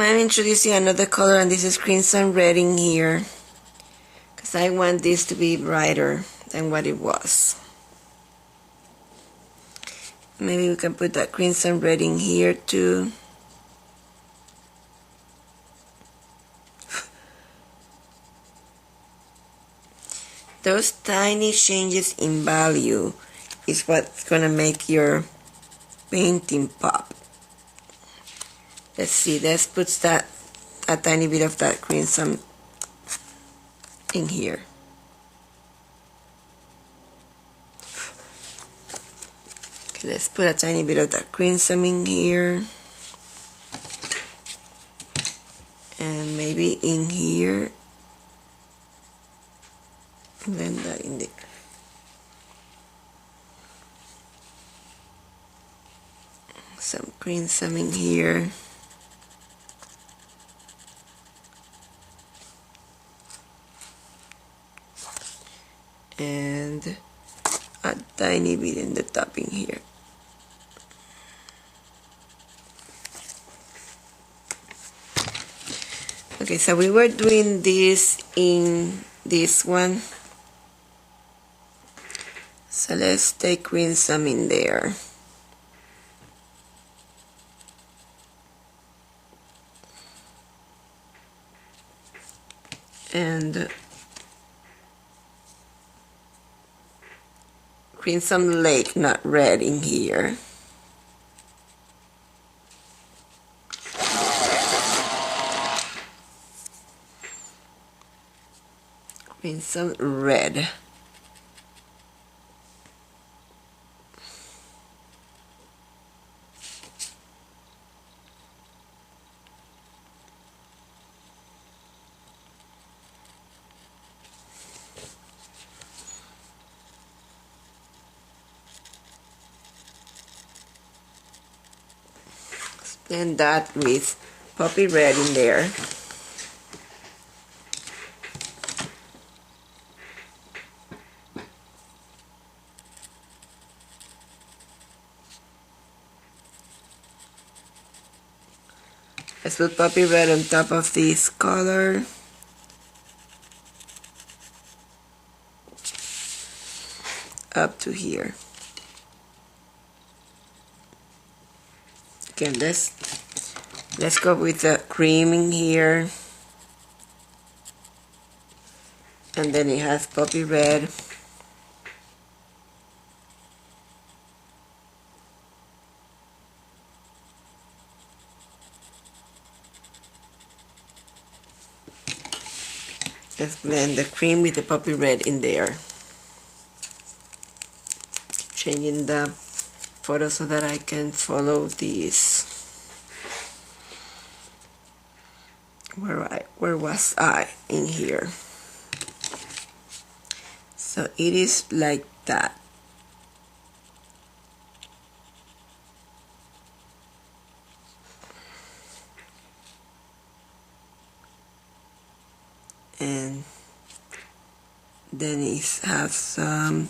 I'm introducing another color, and this is Crimson Red in here, because I want this to be brighter than what it was. Maybe we can put that Crimson Red in here too. Those tiny changes in value is what's gonna make your painting pop. Let's see, let's put that a tiny bit of that crimson in here. Okay, let's put a tiny bit of that crimson in here. And maybe in here. Blend that in there. Some crimson in here. And a tiny bit in the top in here. Okay, so we were doing this in this one. So let's take crimson in there. And crimson lake, not red, in here. Crimson red. And that with poppy red in there. Let's put poppy red on top of this color. Up to here. Okay, let's go with the cream in here, and then it has poppy red. Let's blend the cream with the poppy red in there. Changing the photo so that I can follow these. Where was I in here? So it is like that. And then it has some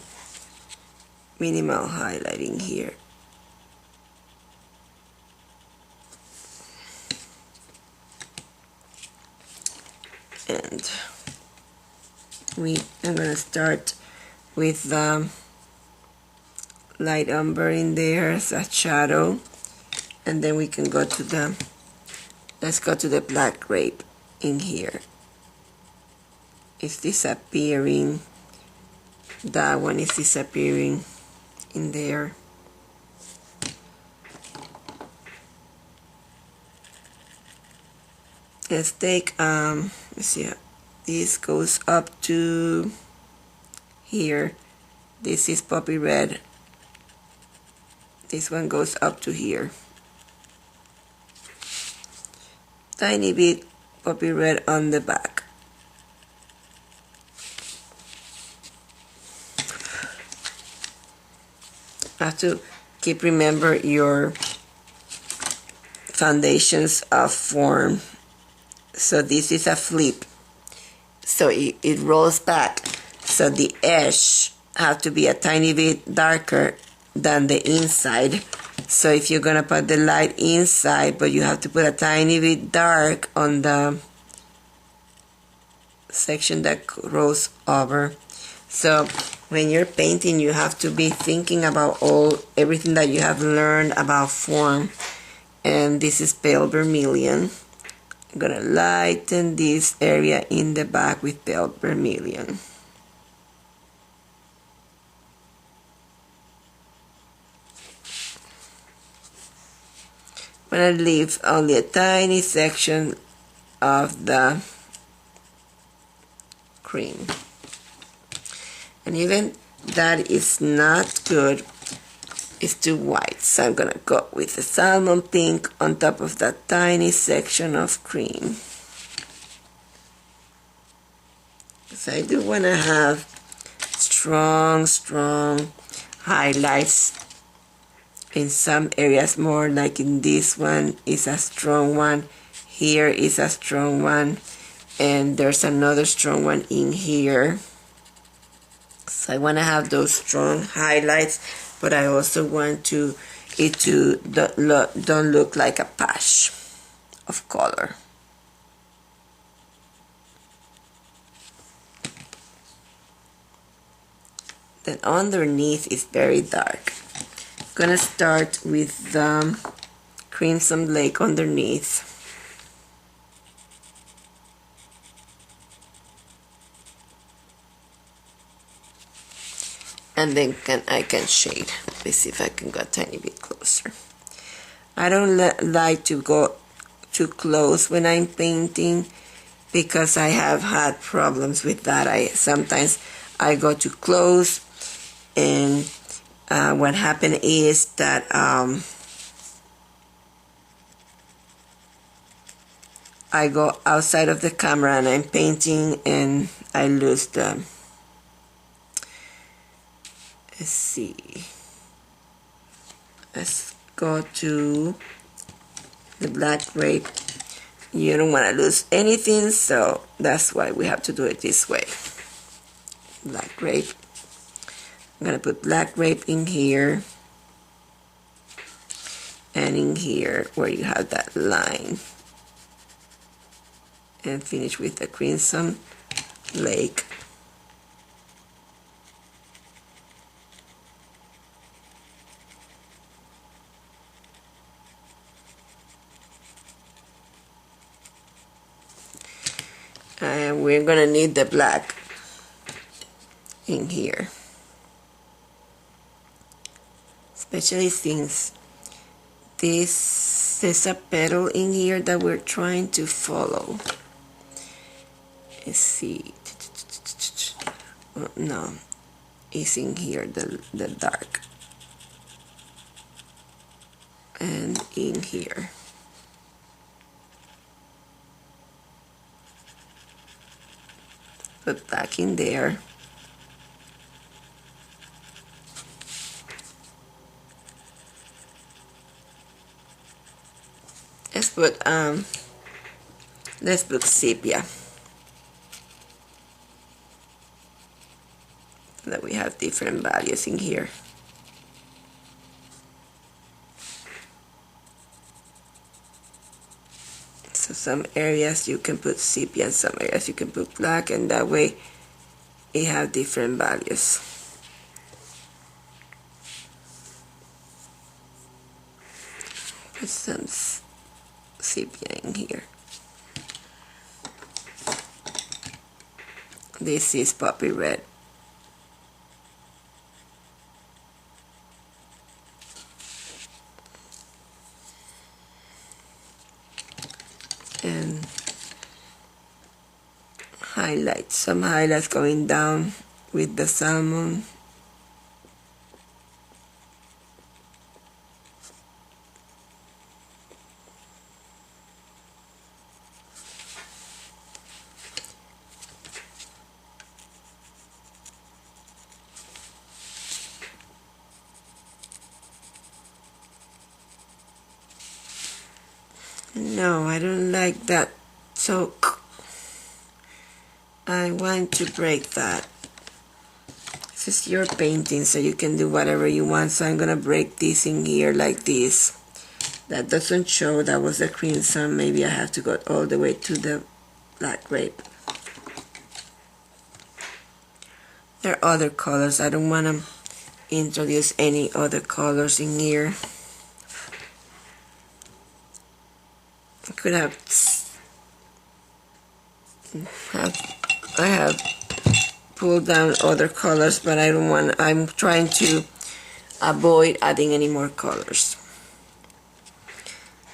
minimal highlighting here. And we are going to start with the light umber in there as a shadow, and then we can go to the, let's go to the black grape in here. It's disappearing. That one is disappearing in there. Let's take let's see, this goes up to here. This is poppy red. This one goes up to here. Tiny bit poppy red on the back. Have to remember your foundations of form. So this is a flip, so it rolls back, so the edge have to be a tiny bit darker than the inside. So if you're gonna put the light inside, but you have to put a tiny bit dark on the section that rolls over. So when you're painting, you have to be thinking about everything that you have learned about form. And this is pale vermilion. I'm gonna lighten this area in the back with pale vermilion. I'm gonna leave only a tiny section of the cream. And even that is not good, it's too white. So I'm gonna go with the salmon pink on top of that tiny section of cream. So I do wanna have strong highlights in some areas, more like in this one is a strong one, here is a strong one, and there's another strong one in here. So I want to have those strong highlights, but I also want it to don't look like a patch of color. Then underneath is very dark. I'm gonna start with the Crimson Lake underneath. And then I can shade. Let's see if I can go a tiny bit closer. I don't like to go too close when I'm painting because I have had problems with that. Sometimes I go too close, and what happened is that I go outside of the camera and I'm painting and I lose the, let's see, let's go to the black grape. You don't want to lose anything, so that's why we have to do it this way. Black grape. I'm going to put black grape in here and in here where you have that line, and finish with the Crimson Lake. And we're going to need the black in here, especially since this is a petal in here that we're trying to follow. Let's see. No, it's in here, the dark, and in here. Put black in there. Let's put sepia, so that we have different values in here. So some areas you can put sepia and some areas you can put black, and that way it have different values. Put some sepia in here. This is poppy red. And highlights, some highlights going down with the salmon. No, I don't like that. So I want to break that. This is your painting, so you can do whatever you want. So I'm gonna break this in here like this. That doesn't show, that was the crimson. Maybe I have to go all the way to the black grape. There are other colors. I don't want to introduce any other colors in here. I could I have pulled down other colors, but I don't want, I'm trying to avoid adding any more colors.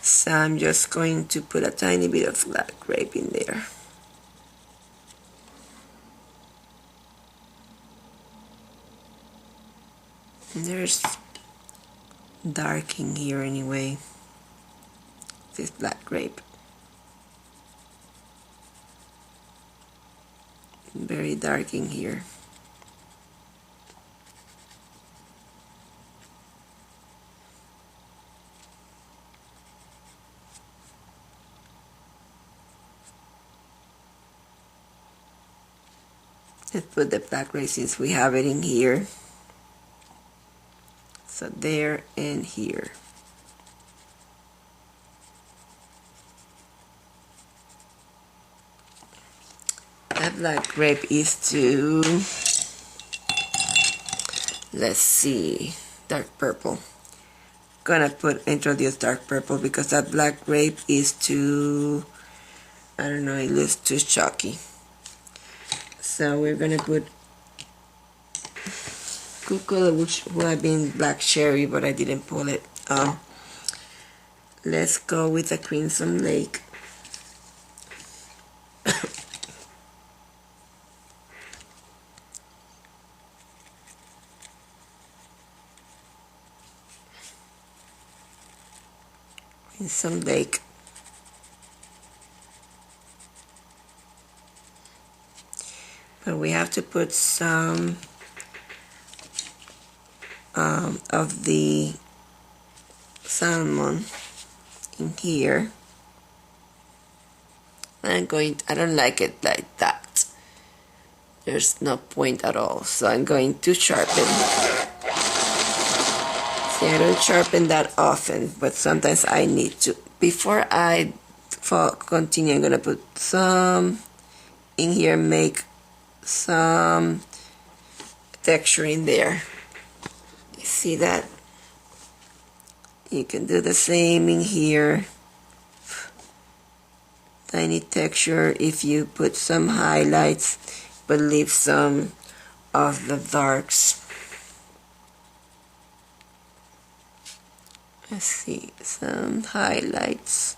So I'm just going to put a tiny bit of black grape in there. And there's dark in here anyway. This black grape. Very dark in here. Let's put the black grape since we have it in here. So there and here. That black grape is to, let's see, dark purple. Gonna introduce dark purple because that black grape is too, I don't know, it looks too chalky. So we're gonna put good color, which would have been black cherry, but I didn't pull it. Let's go with the Crimson Lake. Crimson Lake. But we have to put some of the salmon in here. I don't like it like that. There's no point at all. So I'm going to sharpen. See, I don't sharpen that often, but sometimes I need to. Before I continue, I'm gonna put some in here, make some texture in there. You see that? You can do the same in here. Tiny texture if you put some highlights, but leave some of the darks. Let's see, some highlights.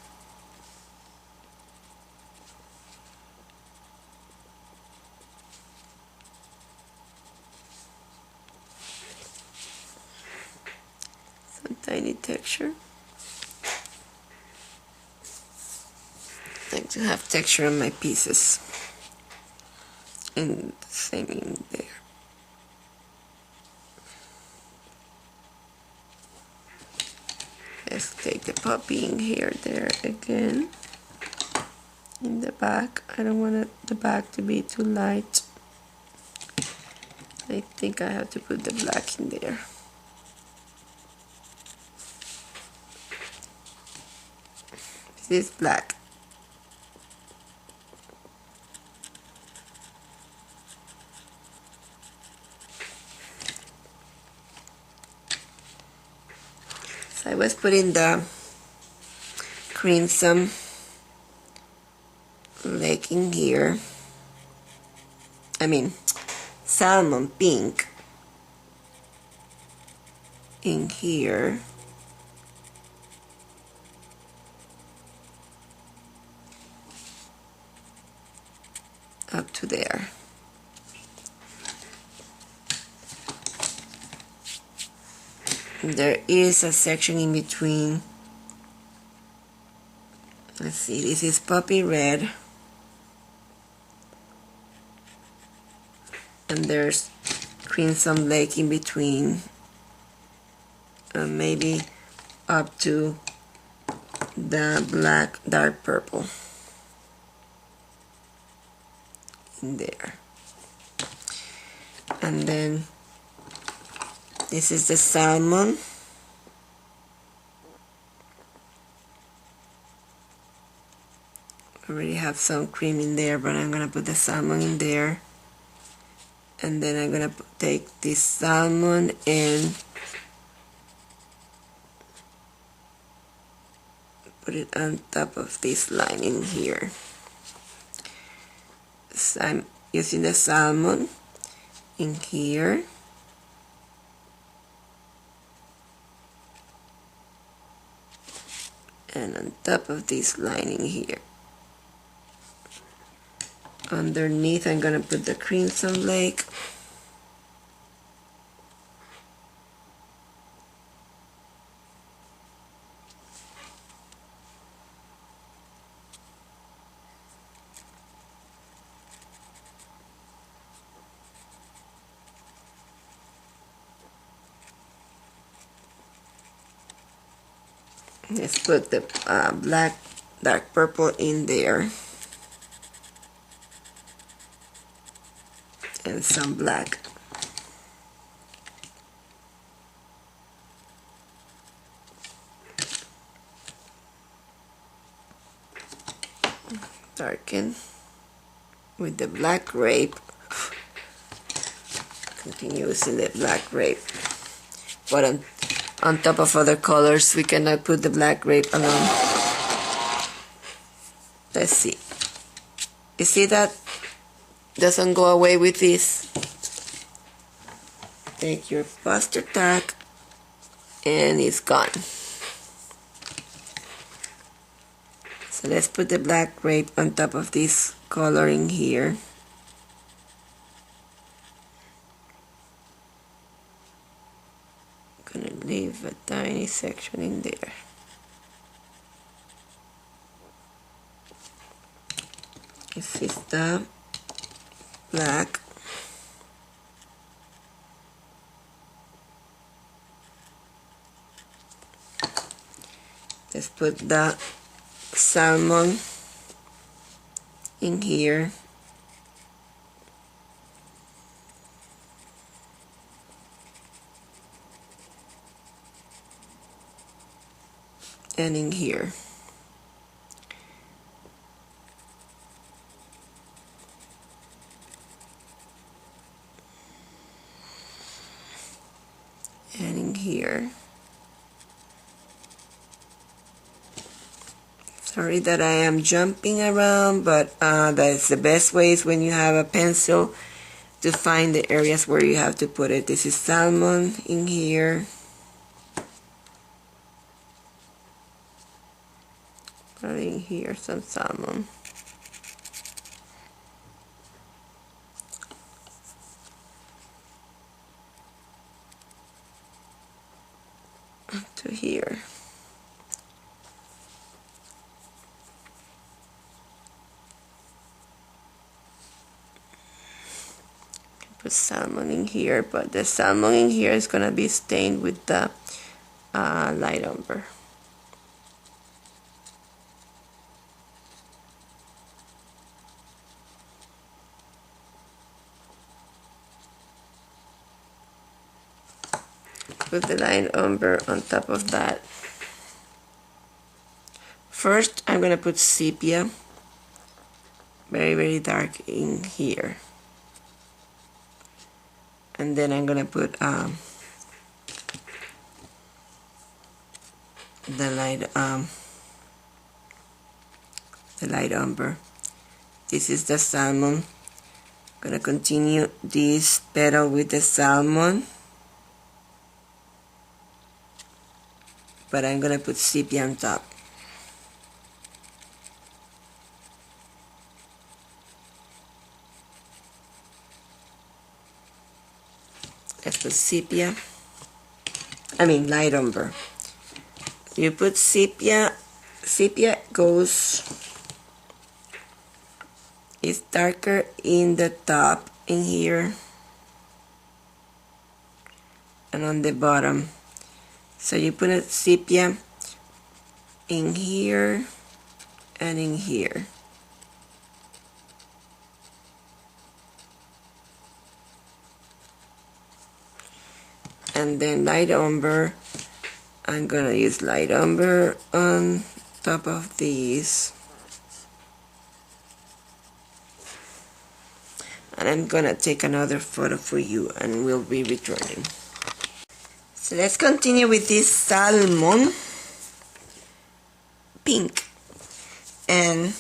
Some tiny texture. I like to have texture on my pieces. And the same in there. Let's take the puppy in here, there again. In the back, I don't want the back to be too light. I think I have to put the black in there. This is black. So I was putting the crimson lake in here. I mean, salmon pink in here. Up to there. There is a section in between. Let's see, this is poppy red. And there's crimson lake in between. Maybe up to the black dark purple. In there. And then This is the salmon. I already have some cream in there, but I'm gonna put the salmon in there. And then I'm gonna take this salmon and put it on top of this lining here. So I'm using the salmon in here. And on top of this lining here. Underneath I'm gonna put the crimson lake. Let's put the black, dark purple in there. And some black. Darken with the black grape. Continue using the black grape. But on top of other colors, we cannot put the black grape alone. Let's see. You see that? Doesn't go away with this. Take your poster tack and it's gone. So let's put the black grape on top of this coloring here. I'm gonna leave a tiny section in there. This is the black. Let's put the salmon in here. And in here. And in here. Sorry that I am jumping around, but that's the best ways when you have a pencil to find the areas where you have to put it. This is salmon in here. Put in here some salmon. Up to here. Put salmon in here, but the salmon in here is gonna be stained with the light umber. Put the light umber on top of that. First, I'm gonna put sepia, very, very dark in here. And then I'm gonna put the light umber. This is the salmon. Gonna continue this petal with the salmon, but I'm gonna put sepia on top. Let's put sepia. Light umber. You put sepia. Sepia is darker in the top in here and on the bottom. So you put a sepia in here and in here. and then light umber. I'm gonna use light umber on top of these, and I'm gonna take another photo for you and we'll be returning. So let's continue with this Salmon Pink, and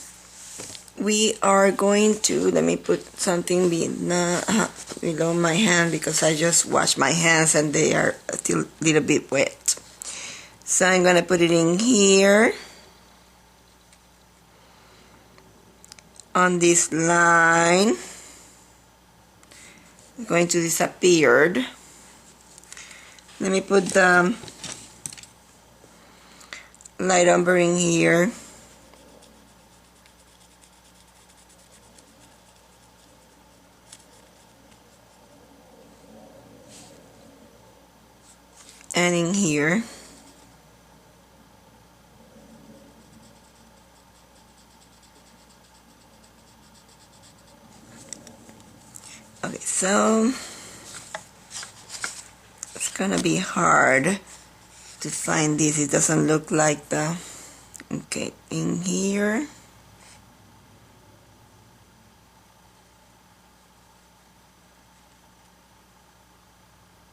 we are going to, let me put something below my hand because I just washed my hands and they are still a little bit wet. So I'm going to put it in here on this line. It's going to disappear. Let me put the light umber in here. And in here. Okay, so it's gonna be hard to find this. It doesn't look like the, okay, in here.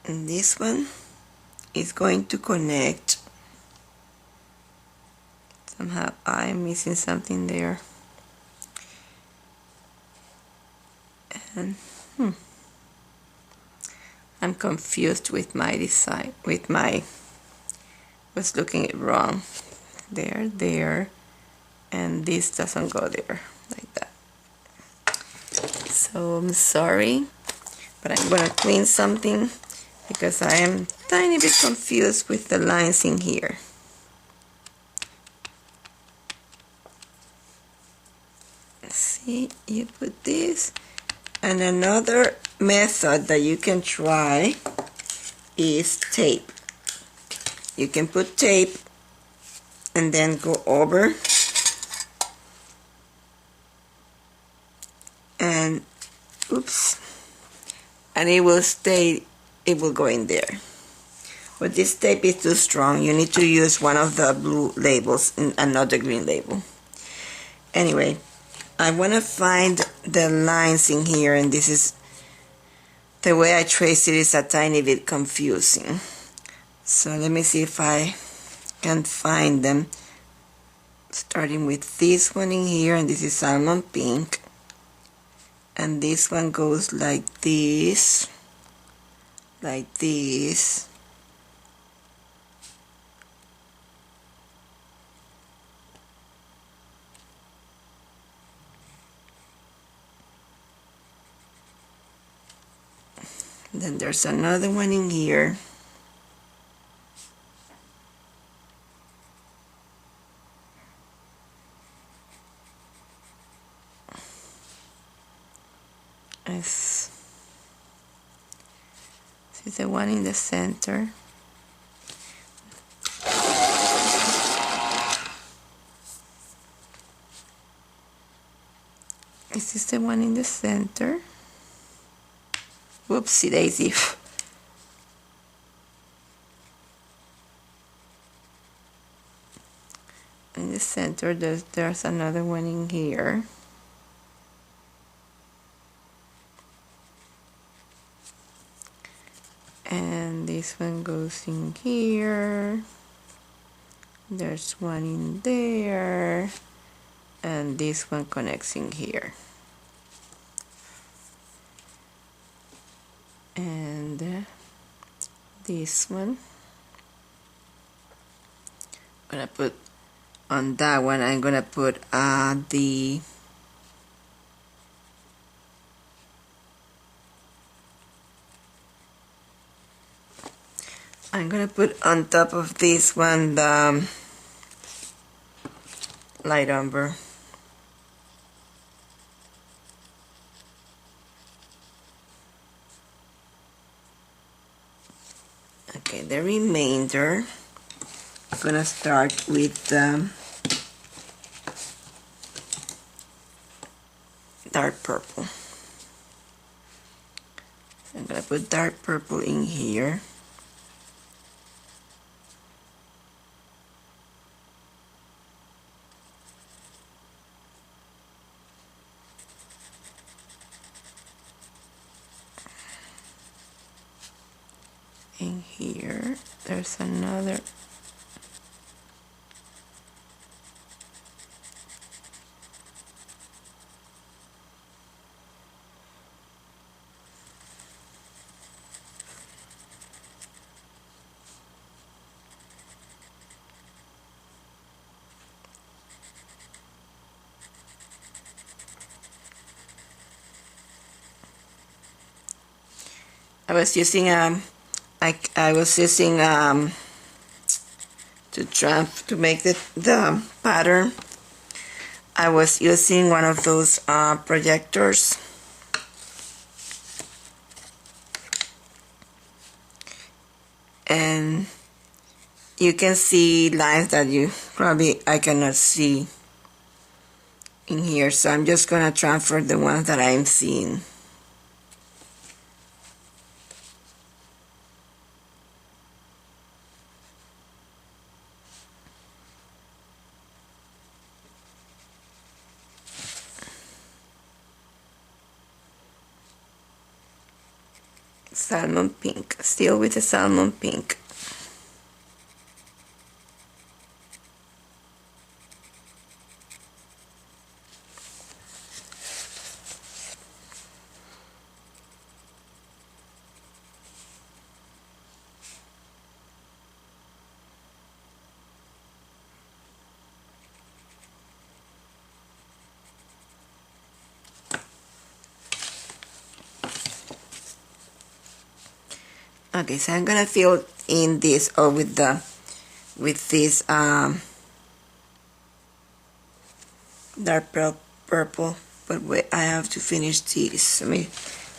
And this one is going to connect. Somehow I'm missing something there. And I'm confused with my design, was looking it wrong. There, and this doesn't go there, like that. So I'm sorry, but I'm gonna clean something because I am tiny bit confused with the lines in here. See, you put this, and another method that you can try is tape. You can put tape and then go over and oops, and it will stay, it will go in there. But this tape is too strong. You need to use one of the blue labels and not the green label. Anyway, I want to find the lines in here, and this is the way I trace it is a tiny bit confusing. So let me see if I can find them. Starting with this one in here, and this is Salmon Pink. And this one goes like this. Like this. Then there's another one in here. This is the one in the center. This is the one in the center. Whoopsie daisy. In the center, there's another one in here. And this one goes in here. There's one in there. And this one connects in here. And this one, I'm gonna put on that one, I'm gonna put I'm gonna put on top of this one the light umber. Okay, the remainder, I'm gonna start with dark purple. So I'm gonna put dark purple in here. in here. There's another. I was using to make the pattern. I was using one of those projectors, and you can see lines that I cannot see in here, so I'm just gonna transfer the ones that I'm seeing. Salmon pink, still with the salmon pink. Okay, so I'm gonna fill in this with this dark purple, but wait, I have to finish this. Let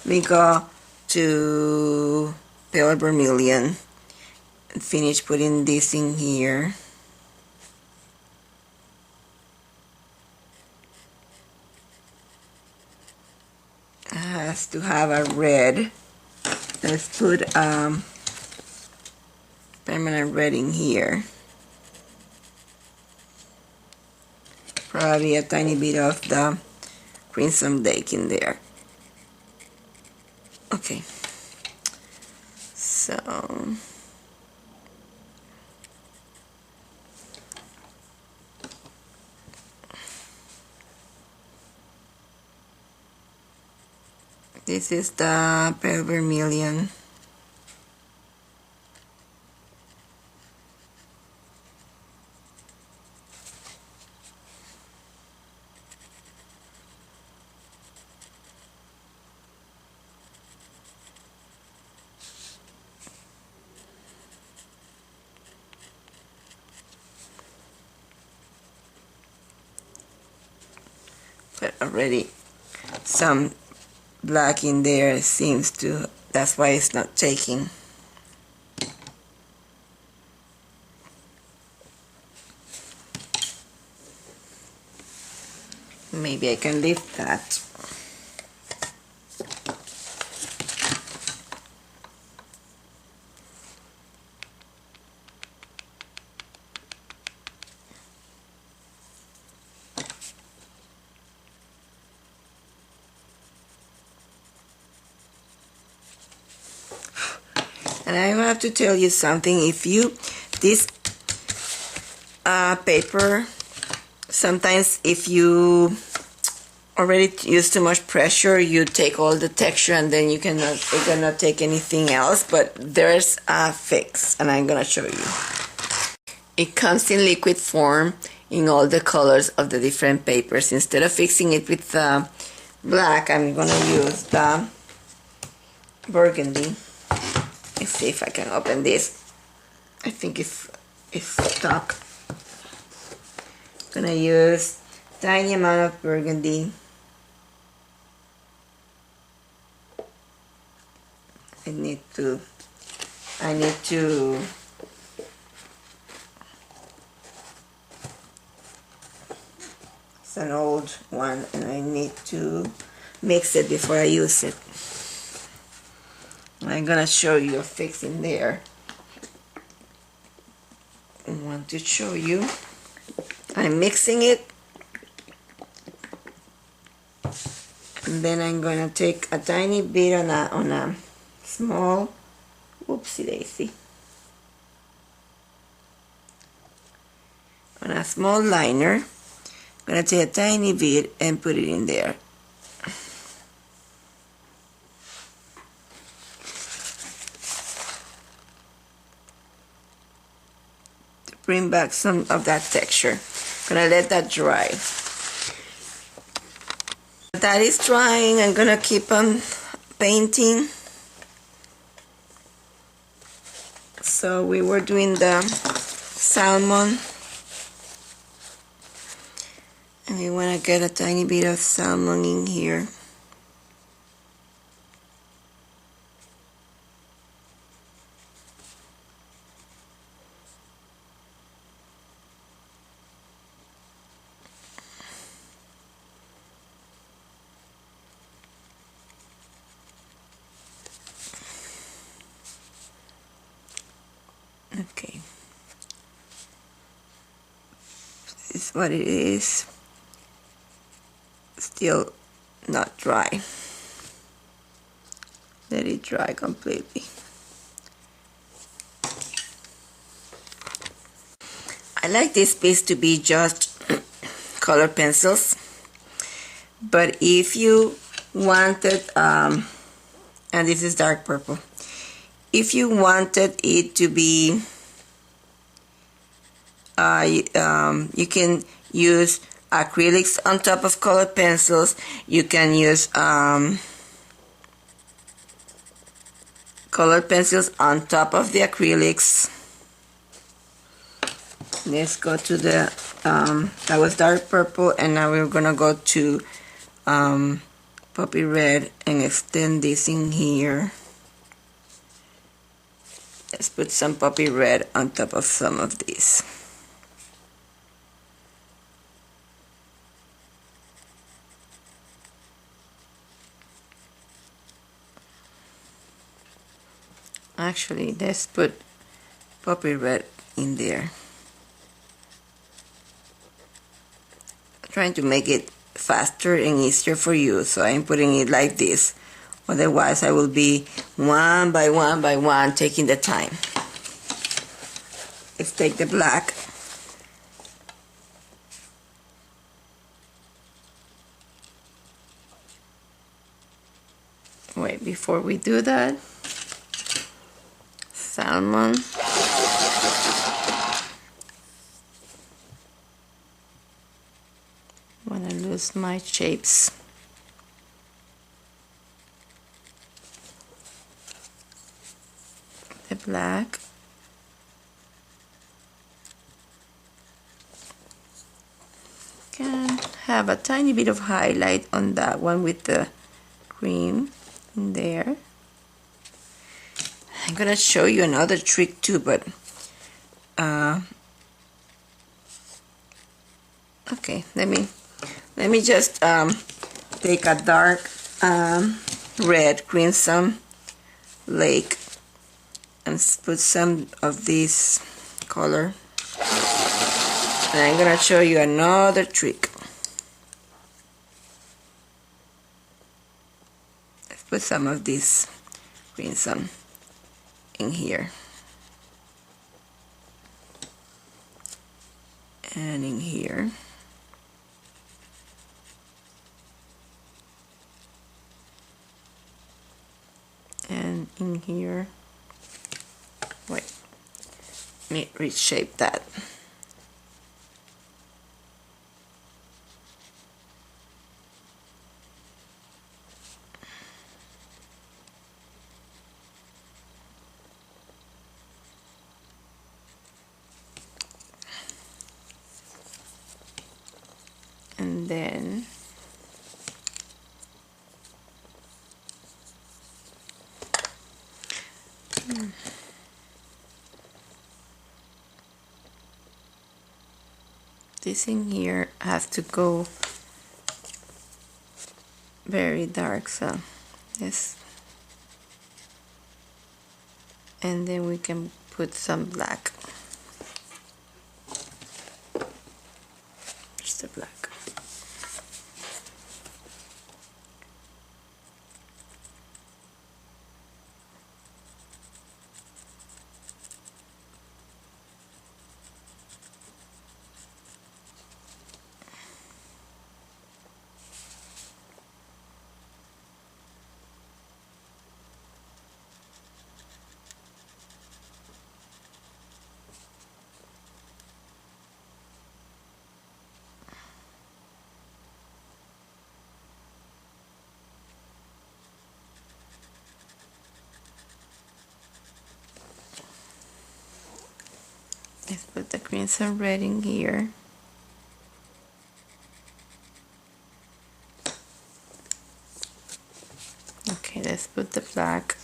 me go to pale vermilion and finish putting this in here. It has to have a red. Let's put permanent red in here. Probably a tiny bit of the crimson lake in there. Okay. So this is the pale vermilion. But already some black in there, seems to, that's why it's not taking. Maybe I can lift that. And I have to tell you something, this paper, sometimes if you already use too much pressure, you take all the texture and then you cannot take anything else, but there's a fix, and I'm gonna show you. It comes in liquid form in all the colors of the different papers. Instead of fixing it with black, I'm gonna use the burgundy. Let's see if I can open this. I think it's stuck. I'm gonna use tiny amount of burgundy. I need to it's an old one and I need to mix it before I use it. I'm gonna show you a fix in there. I want to show you. I'm mixing it, and then I'm gonna take a tiny bit on a small Whoopsie daisy. On a small liner, I'm going to take a tiny bit and put it in there. To bring back some of that texture. I'm going to let that dry. That is drying. I'm going to keep on painting. So we were doing the salmon. And we want to get a tiny bit of salmon in here. Okay. This is what it is. Still not dry. Let it dry completely. I like this piece to be just color pencils, but if you wanted, and this is dark purple, if you wanted it to be, you can use acrylics on top of color pencils. You can use color pencils on top of the acrylics. Let's go to the, that was dark purple, and now we're gonna go to poppy red and extend this in here. Let's put some poppy red on top of some of these. Actually, let's put poppy red in there. I'm trying to make it faster and easier for you, so I'm putting it like this. Otherwise, I will be one by one by one taking the time. Let's take the black. Wait, before we do that, salmon. I want to lose my shapes. The black. Can have a tiny bit of highlight on that one with the cream in there. I'm gonna show you another trick too, but okay, let me just take a dark red crimson lake and put some of this color, and I'm gonna show you another trick. Let's put some of this crimson in here and in here. And in here. Wait, let me reshape that. And then this in here has to go very dark, so yes, and then we can put some black, just the black. Let's put the crimson red in here. Okay, let's put the black.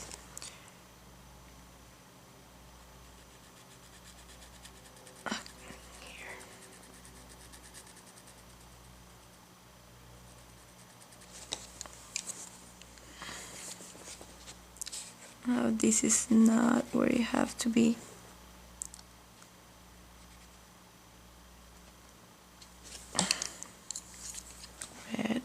Oh, this is not where you have to be. Red.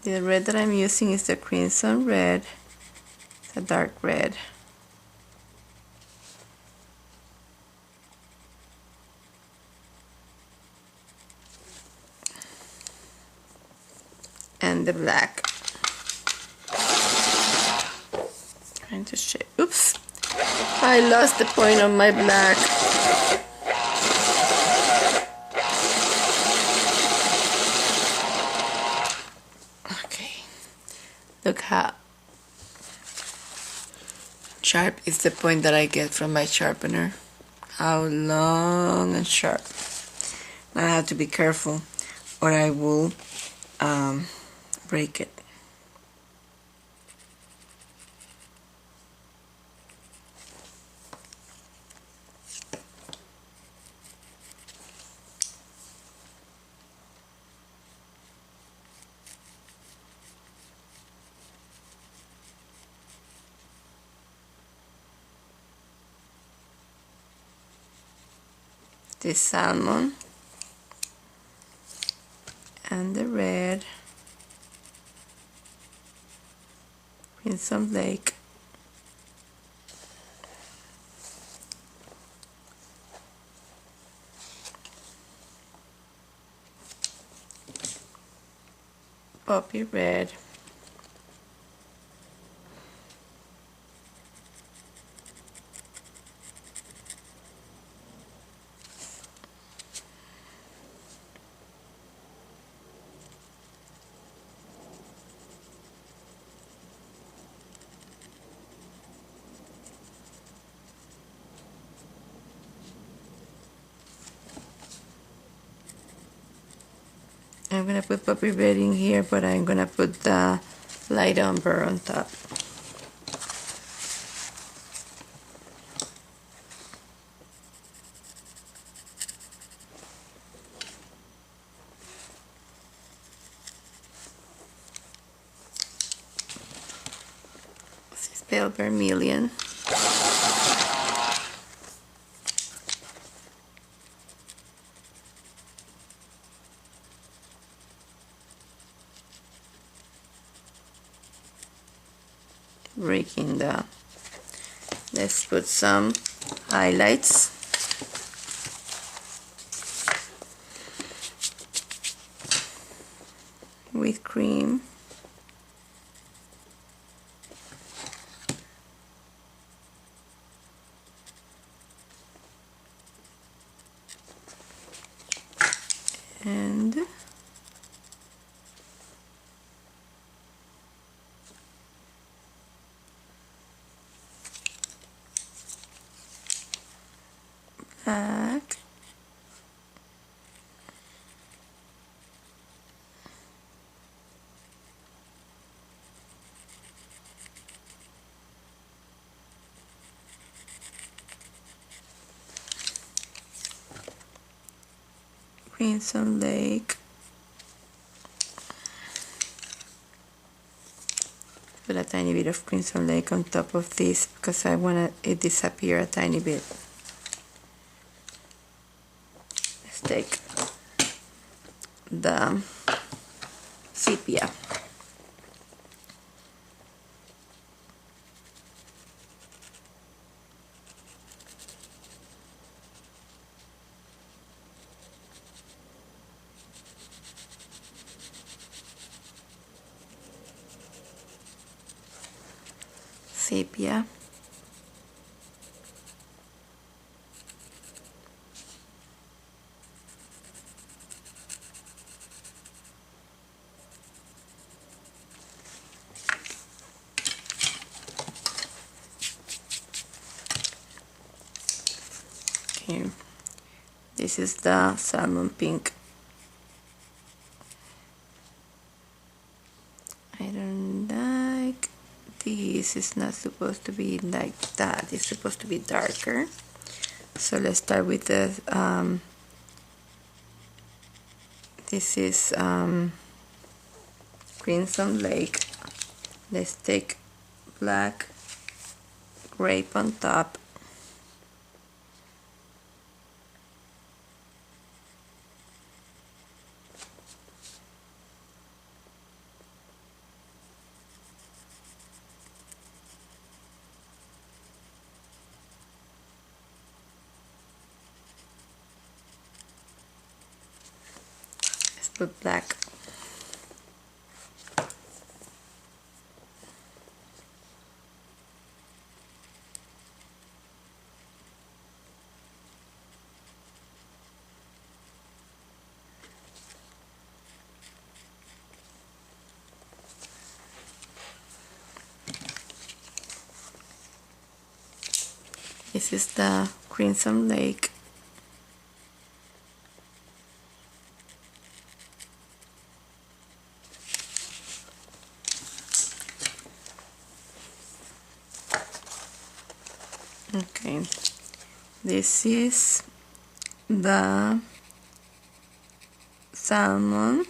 The red that I'm using is the crimson red. It's a dark red. And the black. Trying to shape. Oops! I lost the point on my black. Okay. Look how sharp is the point that I get from my sharpener. How long and sharp. Now I have to be careful or I will break it. This salmon and the red, Crimson Lake, poppy red, I'm gonna put poppy red in here, but I'm gonna put the light umber on top. This is pale vermilion. Breaking the, let's put some highlights. With cream. And black. Crimson Lake. Put a tiny bit of Crimson Lake on top of this because I want it disappear a tiny bit. Let's take the sepia. sepia. Here, this is the salmon pink. I don't like this. It's not supposed to be like that. It's supposed to be darker. So let's start with the this is Crimson Lake. Let's take black grape on top. Let's put black. This is the Crimson Lake. Okay, this is the salmon,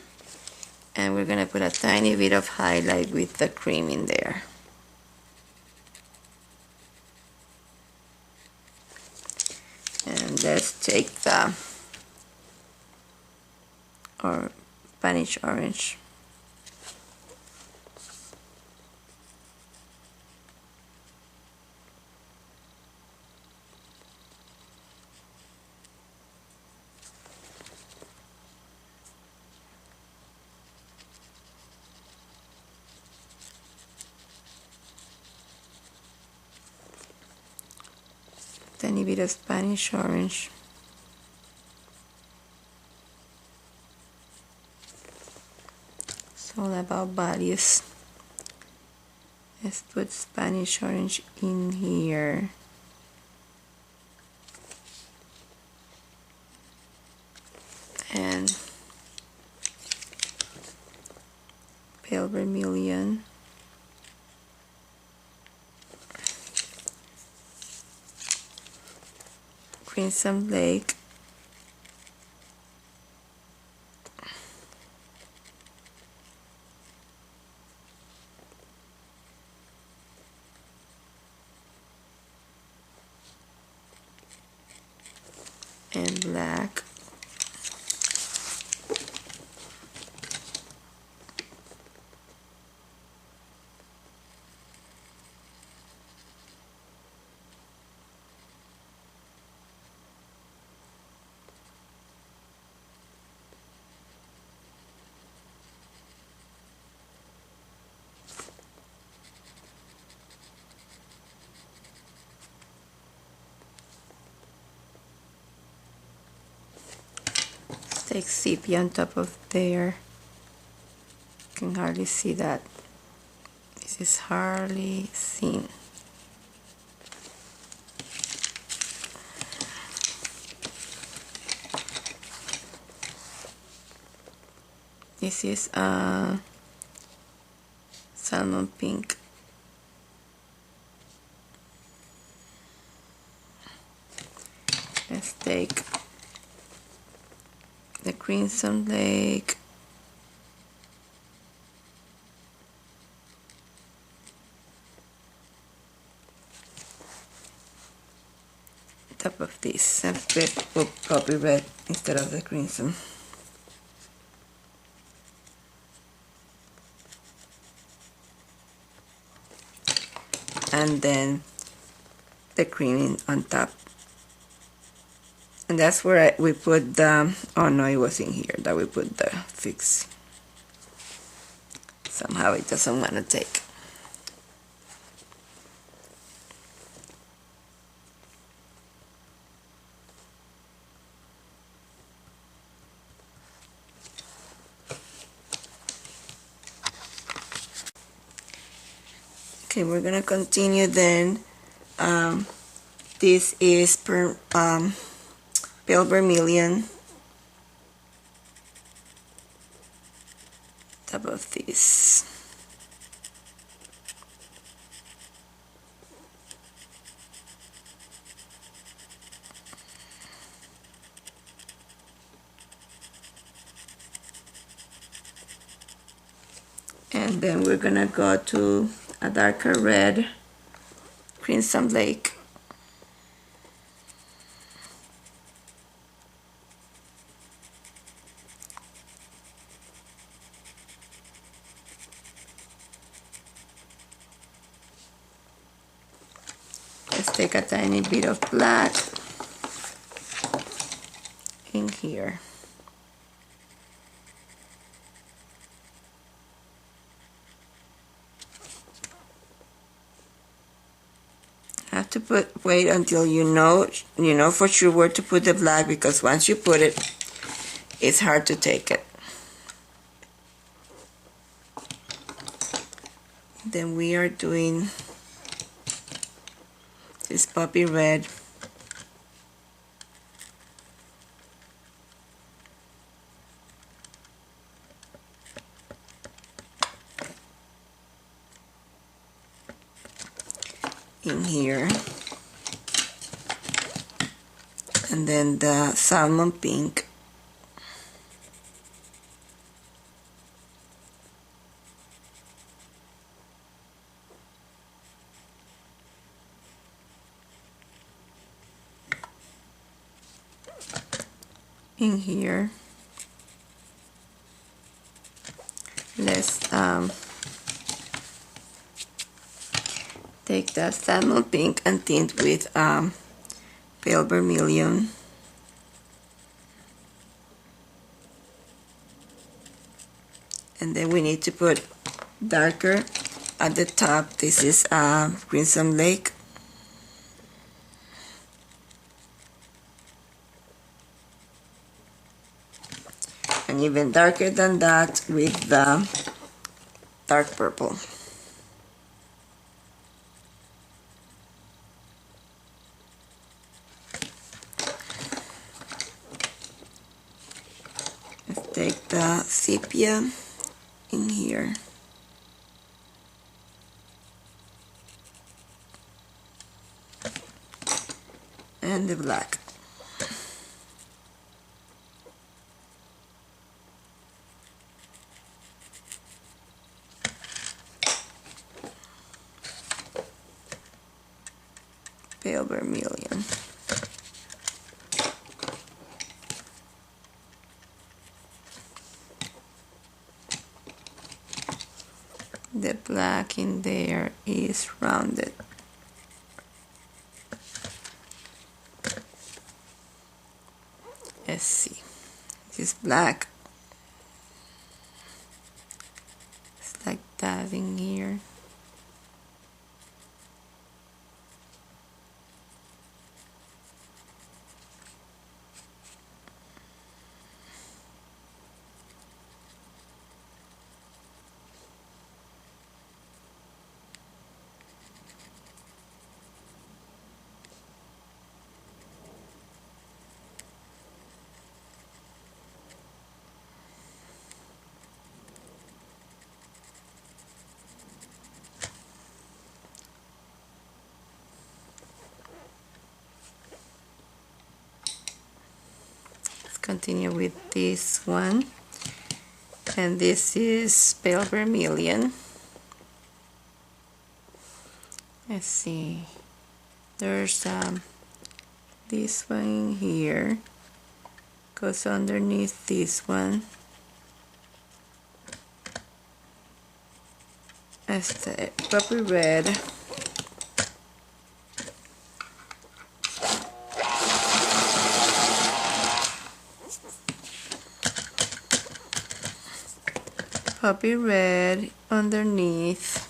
and we're gonna put a tiny bit of highlight with the cream in there. And let's take the Spanish orange. Tiny bit of Spanish orange. It's all about values. Let's put Spanish orange in here. And pale vermilion. Crimson Lake. And black. Take sepia on top of there. You can hardly see that. This is hardly seen. This is salmon pink. Let's take the Crimson Lake, top of this, and put poppy red instead of the crimson. And then the cream on top. And that's where we put the, oh no, it was in here that we put the fix. Somehow it doesn't want to take. Okay, we're gonna continue then. This is pale vermilion. Top of this. And then we're gonna go to a darker red, Crimson Lake. Let's take a tiny bit of black in here. Have to wait until you know for sure where to put the black, because once you put it, it's hard to take it. Then we are doing this poppy red. In here, and then the salmon pink. In here, let's take that salmon pink and tint with pale vermilion. And then we need to put darker at the top. This is Crimson Lake. And even darker than that with the dark purple. Let's take the sepia in here. And the black. Pale vermilion. The black in there is rounded. Let's see. This black. It's like that in here. Continue with this one, and this is pale vermilion. Let's see, there's this one here, goes underneath this one. That's the poppy red. Poppy red underneath.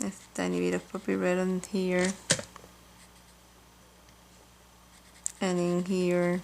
A tiny bit of poppy red on here. And in here.